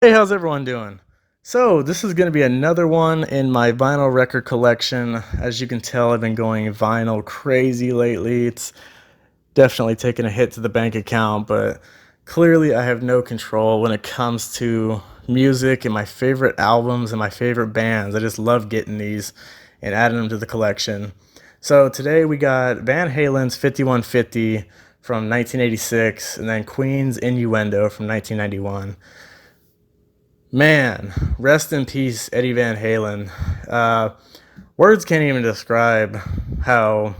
Hey, how's everyone doing? So, this is going to be another one in my vinyl record collection. As you can tell, I've been going vinyl crazy lately. It's definitely taken a hit to the bank account, but clearly I have no control when it comes to music and my favorite albums and my favorite bands. I just love getting these and adding them to the collection. So, today we got Van Halen's 5150 from 1986 and then Queen's Innuendo from 1991. Man, rest in peace, Eddie Van Halen. Uh, Words can't even describe how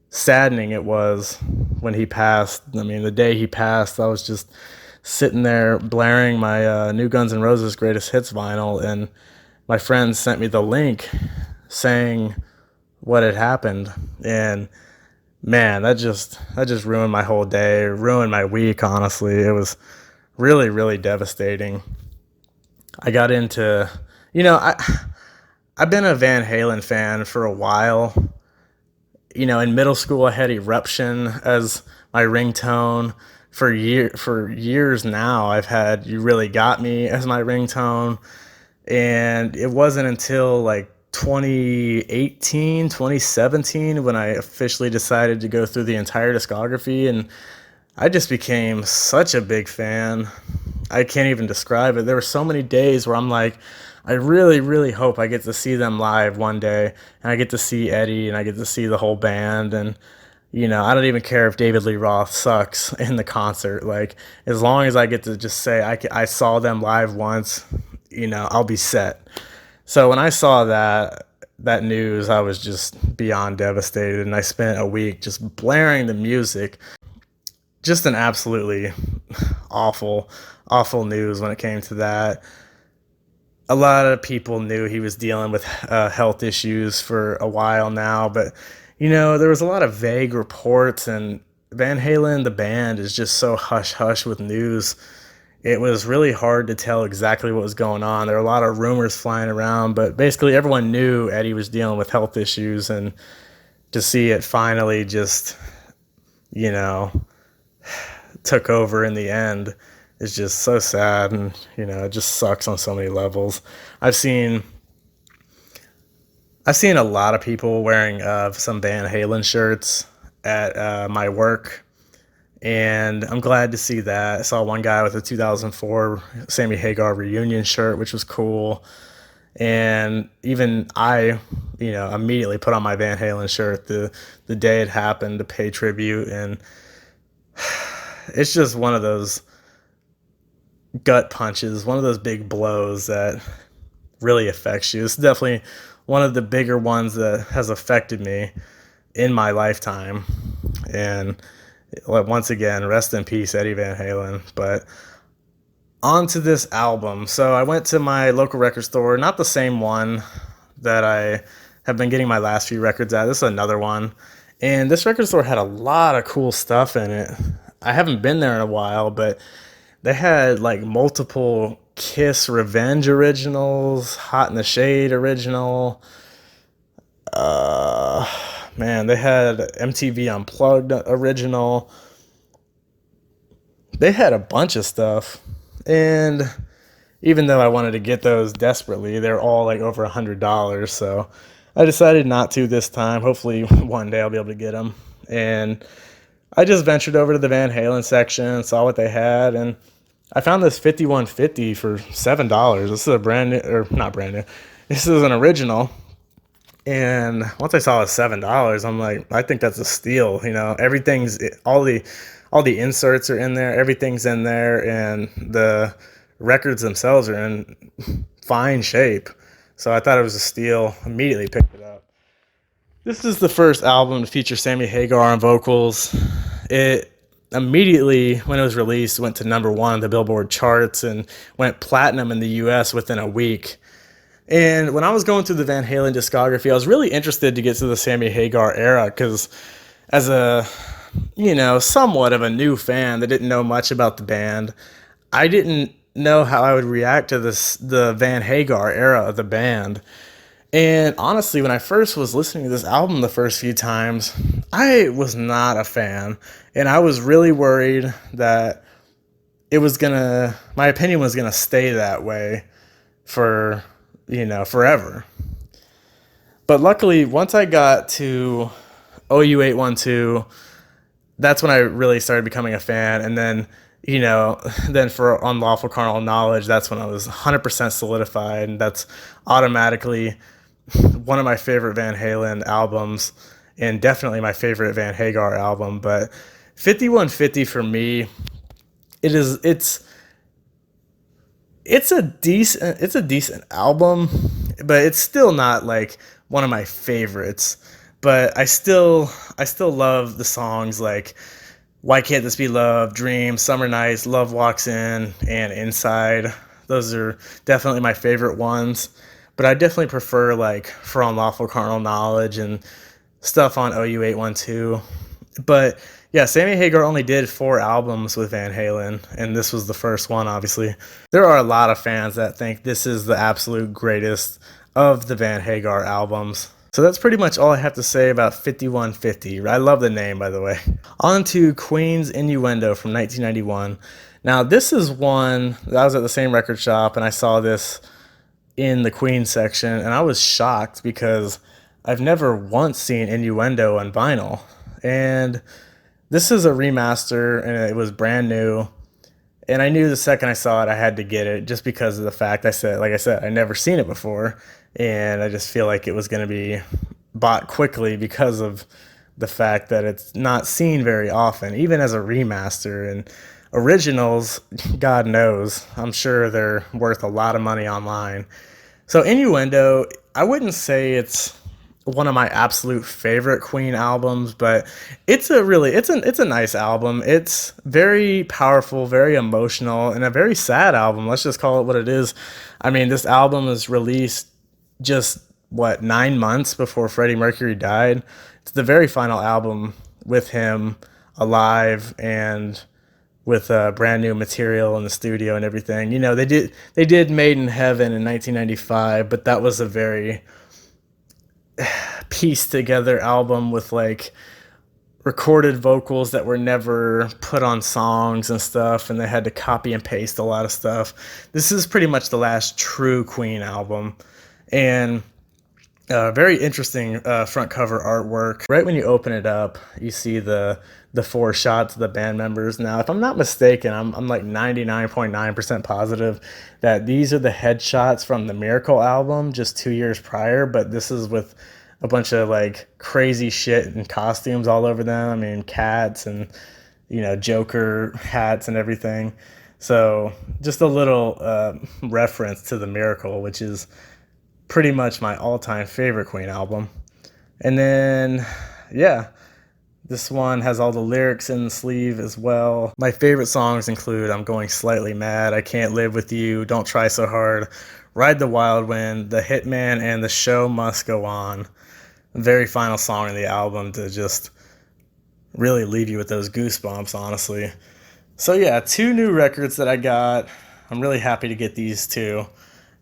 saddening it was when he passed. I mean, the day he passed, I was just sitting there blaring my New Guns N' Roses Greatest Hits vinyl, and my friend sent me the link saying what had happened, and man, that just ruined my whole day, ruined my week. Honestly, it was really devastating. I got into, you know, I've been a Van Halen fan for a while. In middle school, I had Eruption as my ringtone. For years now, I've had "You Really Got Me" as my ringtone, and it wasn't until like 2018, 2017 when I officially decided to go through the entire discography, and I just became such a big fan. I can't even describe it. There were so many days where I'm like, I really hope I get to see them live one day, and I get to see Eddie, and I get to see the whole band, and I don't even care if David Lee Roth sucks in the concert. Like, as long as I get to just say I saw them live once, I'll be set. So when I saw that news, I was just beyond devastated, and I spent a week just blaring the music. Just an absolutely awful news when it came to that. A lot of people knew he was dealing with health issues for a while now, but there was a lot of vague reports, and Van Halen, the band, is just so hush hush with news. It was really hard to tell exactly what was going on. There were a lot of rumors flying around, but basically everyone knew Eddie was dealing with health issues, and to see it finally just, you know, took over in the end is just so sad, and it just sucks on so many levels. I've seen I've seen a lot of people wearing some Van Halen shirts at my work, and I'm glad to see that. I saw one guy with a 2004 Sammy Hagar reunion shirt, which was cool. And even I, immediately put on my Van Halen shirt the day it happened to pay tribute, and it's just one of those gut punches, one of those big blows that really affects you. It's definitely one of the bigger ones that has affected me in my lifetime. And once again, rest in peace, Eddie Van Halen. But on to this album. So I went to my local record store, not the same one that I have been getting my last few records at. This is another one. And this record store had a lot of cool stuff in it. I haven't been there in a while, but they had like multiple Kiss Revenge originals, Hot in the Shade original. Uh, Man, they had MTV Unplugged original. They had a bunch of stuff, and even though I wanted to get those desperately, they're all like over $100. So I decided not to this time. Hopefully, one day I'll be able to get them. And I just ventured over to the Van Halen section, saw what they had, and I found this 5150 for $7. This is a brand new, or not brand new. This is an original. And once I saw it was $7, I'm like, I think that's a steal. Everything's all the inserts are in there, everything's in there, and the records themselves are in fine shape. So I thought it was a steal. Immediately picked it up. This is the first album to feature Sammy Hagar on vocals. It immediately, when it was released, went to number one on the Billboard charts and went platinum in the US within a week. And when I was going through the Van Halen discography, I was really interested to get to the Sammy Hagar era because, as a somewhat of a new fan that didn't know much about the band, I didn't know how I would react to the Van Hagar era of the band. And honestly, when I first was listening to this album the first few times, I was not a fan, and I was really worried that my opinion was gonna stay that way for, forever. But luckily, once I got to OU812, that's when I really started becoming a fan. And then, then for Unlawful Carnal Knowledge, that's when I was 100% solidified. And that's automatically one of my favorite Van Halen albums, and definitely my favorite Van Hagar album. But 5150 for me, it's a decent album, but it's still not like one of my favorites. But I still love the songs like Why Can't This Be Love, Dream, Summer Nights, Love Walks In, and Inside. Those are definitely my favorite ones. But I definitely prefer like For Unlawful Carnal Knowledge and stuff on OU812. But yeah, Sammy Hagar only did 4 albums with Van Halen, and this was the first one, obviously. There are a lot of fans that think this is the absolute greatest of the Van Hagar albums. So that's pretty much all I have to say about 5150. I love the name, by the way. On to Queen's Innuendo from 1991. Now, this is one that I was at the same record shop, and I saw this in the Queen section, and I was shocked because I've never once seen Innuendo on vinyl. And this is a remaster, and it was brand new. And I knew the second I saw it, I had to get it just because of the fact like I said, I never seen it before. And I just feel like it was going to be bought quickly because of the fact that it's not seen very often, even as a remaster. And originals, God knows, I'm sure they're worth a lot of money online. So Innuendo, I wouldn't say it's one of my absolute favorite Queen albums, but it's a nice album. It's very powerful, very emotional, and a very sad album. Let's just call it what it is. I mean, this album was released just 9 months before Freddie Mercury died. It's the very final album with him alive and with brand new material in the studio and everything. They did Made in Heaven in 1995, but that was a very pieced together album with like recorded vocals that were never put on songs and stuff, and they had to copy and paste a lot of stuff. This is pretty much the last true Queen album, and very interesting front cover artwork. Right when you open it up, you see the 4 shots of the band members. Now, if I'm not mistaken, I'm like 99.9% positive that these are the headshots from the Miracle album just 2 years prior, but this is with a bunch of like crazy shit and costumes all over them. I mean, cats and, Joker hats and everything. So just a little reference to the Miracle, which is pretty much my all-time favorite Queen album. And then, yeah, this one has all the lyrics in the sleeve as well. My favorite songs include I'm Going Slightly Mad, I Can't Live With You, Don't Try So Hard, Ride the Wild Wind, The Hitman, and The Show Must Go On. The very final song in the album to just really leave you with those goosebumps, honestly. So yeah, 2 new records that I got. I'm really happy to get these 2.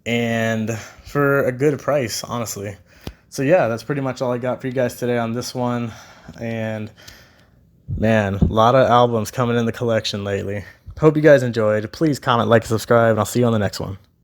And for a good price, honestly. So yeah, that's pretty much all I got for you guys today on this one. And man, a lot of albums coming in the collection lately. Hope you guys enjoyed. Please comment, like, subscribe, and I'll see you on the next one.